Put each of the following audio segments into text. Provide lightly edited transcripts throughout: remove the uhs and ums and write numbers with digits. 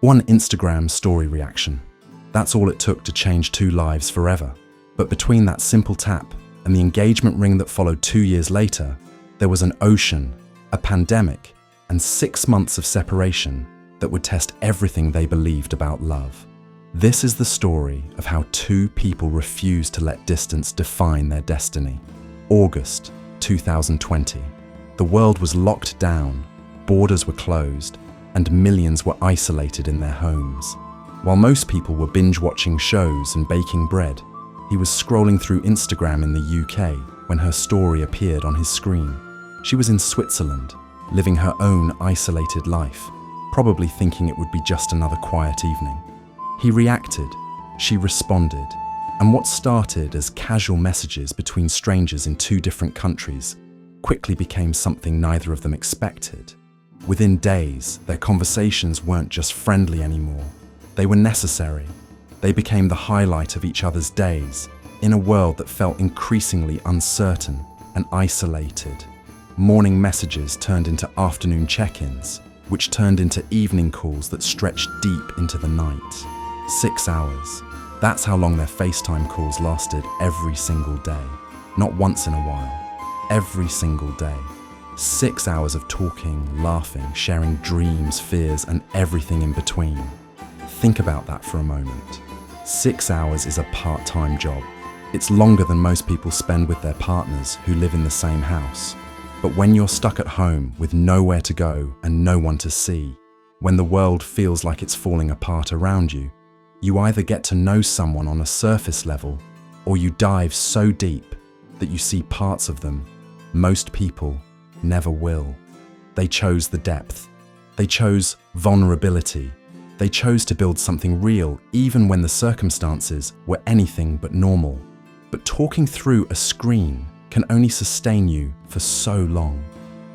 One Instagram story reaction. That's all it took to change two lives forever. But between that simple tap and the engagement ring that followed 2 years later, there was an ocean, a pandemic, and 6 months of separation that would test everything they believed about love. This is the story of how two people refused to let distance define their destiny. August 2020. The world was locked down, borders were closed, and millions were isolated in their homes. While most people were binge-watching shows and baking bread, he was scrolling through Instagram in the UK when her story appeared on his screen. She was in Switzerland, living her own isolated life, probably thinking it would be just another quiet evening. He reacted, she responded, and what started as casual messages between strangers in two different countries quickly became something neither of them expected. Within days, their conversations weren't just friendly anymore. They were necessary. They became the highlight of each other's days in a world that felt increasingly uncertain and isolated. Morning messages turned into afternoon check-ins, which turned into evening calls that stretched deep into the night. 6 hours. That's how long their FaceTime calls lasted every single day. Not once in a while. Every single day. 6 hours of talking, laughing, sharing dreams, fears, and everything in between. Think about that for a moment. 6 hours is a part-time job. It's longer than most people spend with their partners who live in the same house. But when you're stuck at home with nowhere to go and no one to see, when the world feels like it's falling apart around you, you either get to know someone on a surface level or you dive so deep that you see parts of them. Most people never will. They chose the depth. They chose vulnerability. They chose to build something real even when the circumstances were anything but normal. But talking through a screen can only sustain you for so long.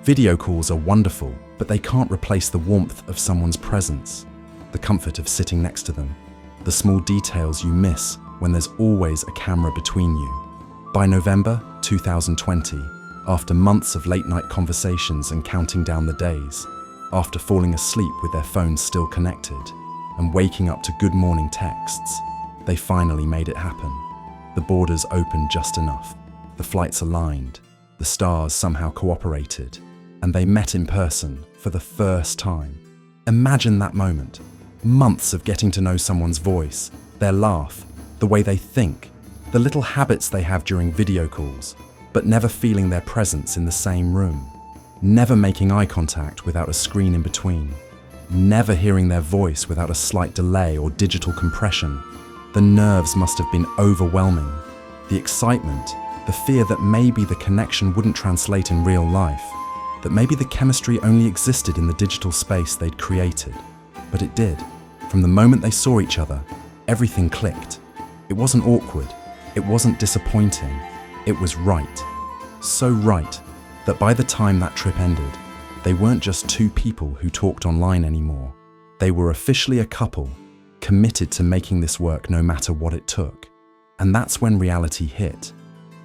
Video calls are wonderful, but they can't replace the warmth of someone's presence, the comfort of sitting next to them, the small details you miss when there's always a camera between you. By November 2020, after months of late-night conversations and counting down the days, after falling asleep with their phones still connected, and waking up to good morning texts, they finally made it happen. The borders opened just enough, the flights aligned, the stars somehow cooperated, and they met in person for the first time. Imagine that moment. Months of getting to know someone's voice, their laugh, the way they think, the little habits they have during video calls, but never feeling their presence in the same room. Never making eye contact without a screen in between. Never hearing their voice without a slight delay or digital compression. The nerves must have been overwhelming. The excitement, the fear that maybe the connection wouldn't translate in real life, that maybe the chemistry only existed in the digital space they'd created. But it did. From the moment they saw each other, everything clicked. It wasn't awkward. It wasn't disappointing. It was right. So right that by the time that trip ended, they weren't just two people who talked online anymore. They were officially a couple, committed to making this work no matter what it took. And that's when reality hit.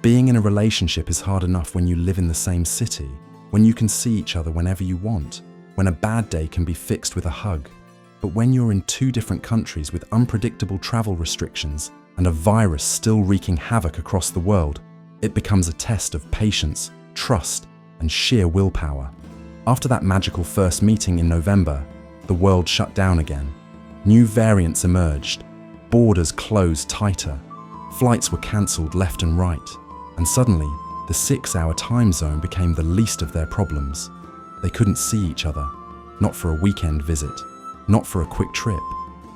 Being in a relationship is hard enough when you live in the same city, when you can see each other whenever you want, when a bad day can be fixed with a hug. But when you're in two different countries with unpredictable travel restrictions and a virus still wreaking havoc across the world, it becomes a test of patience, trust, and sheer willpower. After that magical first meeting in November, the world shut down again. New variants emerged, borders closed tighter, flights were cancelled left and right, and suddenly, the 6-hour time zone became the least of their problems. They couldn't see each other, not for a weekend visit, not for a quick trip,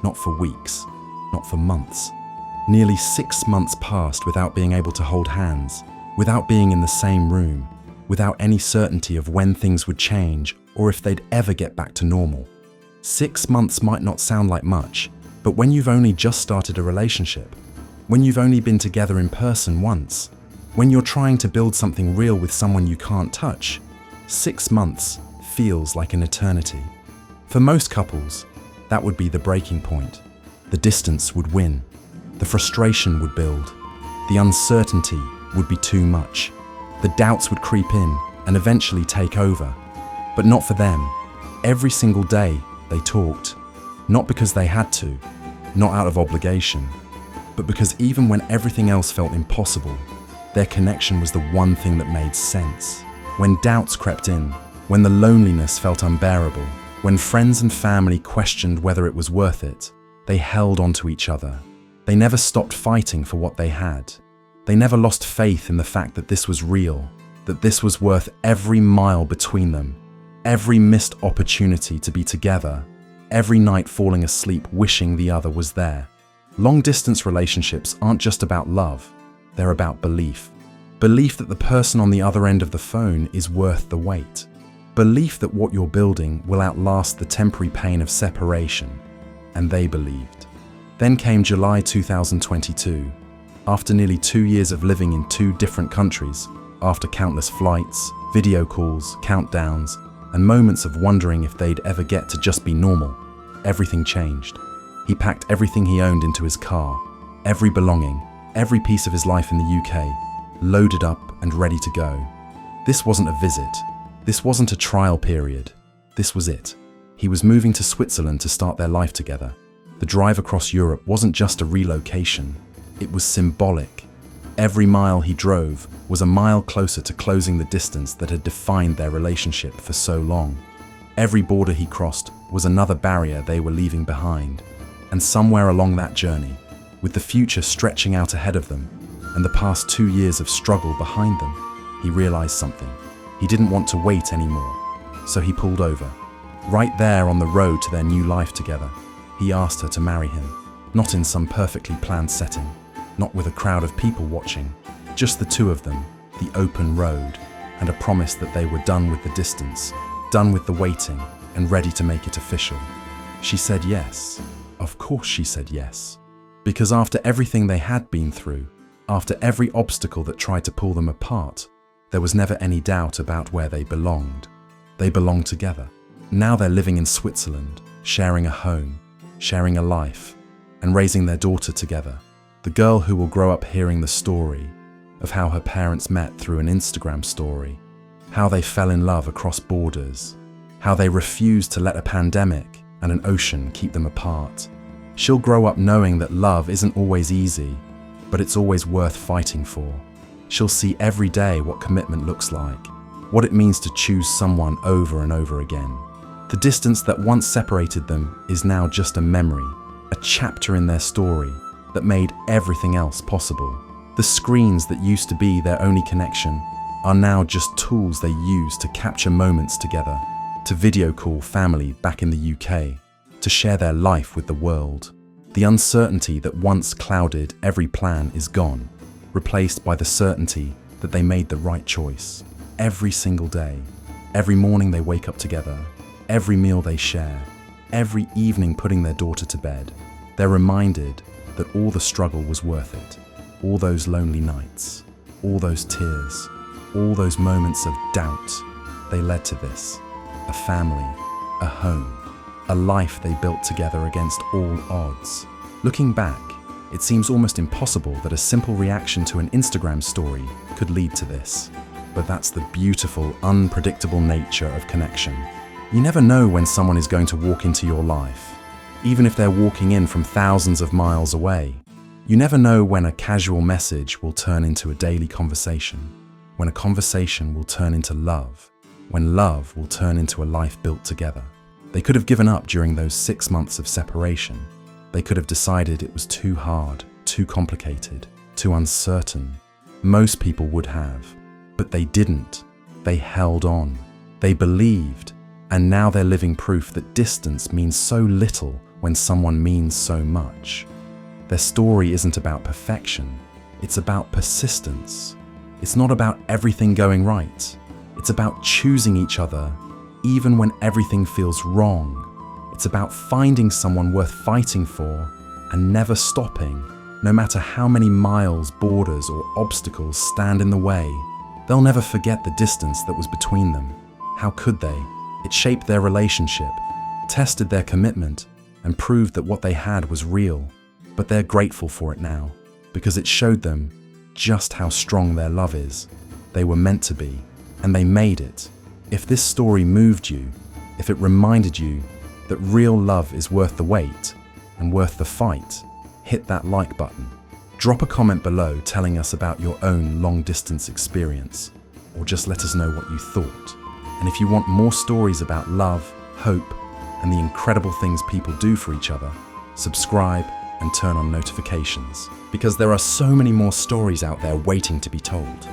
not for weeks, not for months. Nearly 6 months passed without being able to hold hands, without being in the same room, without any certainty of when things would change or if they'd ever get back to normal. 6 months might not sound like much, but when you've only just started a relationship, when you've only been together in person once, when you're trying to build something real with someone you can't touch, 6 months feels like an eternity. For most couples, that would be the breaking point. The distance would win. The frustration would build. The uncertainty would be too much. The doubts would creep in and eventually take over. But not for them. Every single day they talked. Not because they had to, not out of obligation, but because even when everything else felt impossible, their connection was the one thing that made sense. When doubts crept in, when the loneliness felt unbearable, when friends and family questioned whether it was worth it, they held on to each other. They never stopped fighting for what they had. They never lost faith in the fact that this was real, that this was worth every mile between them, every missed opportunity to be together, every night falling asleep wishing the other was there. Long-distance relationships aren't just about love, they're about belief. Belief that the person on the other end of the phone is worth the wait. Belief that what you're building will outlast the temporary pain of separation. And they believed. Then came July 2022. After nearly 2 years of living in 2 different countries, after countless flights, video calls, countdowns, and moments of wondering if they'd ever get to just be normal, everything changed. He packed everything he owned into his car, every belonging, every piece of his life in the UK, loaded up and ready to go. This wasn't a visit. This wasn't a trial period. This was it. He was moving to Switzerland to start their life together. The drive across Europe wasn't just a relocation. It was symbolic. Every mile he drove was a mile closer to closing the distance that had defined their relationship for so long. Every border he crossed was another barrier they were leaving behind. And somewhere along that journey, with the future stretching out ahead of them and the past 2 years of struggle behind them, he realized something. He didn't want to wait anymore, so he pulled over. Right there on the road to their new life together, he asked her to marry him, not in some perfectly planned setting, not with a crowd of people watching, just the two of them, the open road, and a promise that they were done with the distance, done with the waiting, and ready to make it official. She said yes. Of course she said yes. Because after everything they had been through, after every obstacle that tried to pull them apart, there was never any doubt about where they belonged. They belonged together. Now they're living in Switzerland, sharing a home, sharing a life, and raising their daughter together. The girl who will grow up hearing the story of how her parents met through an Instagram story, how they fell in love across borders, how they refused to let a pandemic and an ocean keep them apart. She'll grow up knowing that love isn't always easy, but it's always worth fighting for. She'll see every day what commitment looks like, what it means to choose someone over and over again. The distance that once separated them is now just a memory, a chapter in their story that made everything else possible. The screens that used to be their only connection are now just tools they use to capture moments together, to video call family back in the UK, to share their life with the world. The uncertainty that once clouded every plan is gone, replaced by the certainty that they made the right choice. Every single day, every morning they wake up together, every meal they share, every evening putting their daughter to bed, they're reminded that all the struggle was worth it. All those lonely nights, all those tears, all those moments of doubt, they led to this. A family, a home, a life they built together against all odds. Looking back, it seems almost impossible that a simple reaction to an Instagram story could lead to this. But that's the beautiful, unpredictable nature of connection. You never know when someone is going to walk into your life, even if they're walking in from thousands of miles away. You never know when a casual message will turn into a daily conversation, when a conversation will turn into love, when love will turn into a life built together. They could have given up during those 6 months of separation. They could have decided it was too hard, too complicated, too uncertain. Most people would have, but they didn't. They held on. They believed, and now they're living proof that distance means so little when someone means so much. Their story isn't about perfection, it's about persistence. It's not about everything going right. It's about choosing each other even when everything feels wrong. It's about finding someone worth fighting for and never stopping, no matter how many miles, borders, or obstacles stand in the way. They'll never forget the distance that was between them. How could they? It shaped their relationship, tested their commitment, and proved that what they had was real. But they're grateful for it now, because it showed them just how strong their love is. They were meant to be, and they made it. If this story moved you, if it reminded you that real love is worth the wait and worth the fight, hit that like button. Drop a comment below telling us about your own long-distance experience, or just let us know what you thought. And if you want more stories about love, hope, and the incredible things people do for each other, subscribe and turn on notifications, because there are so many more stories out there waiting to be told.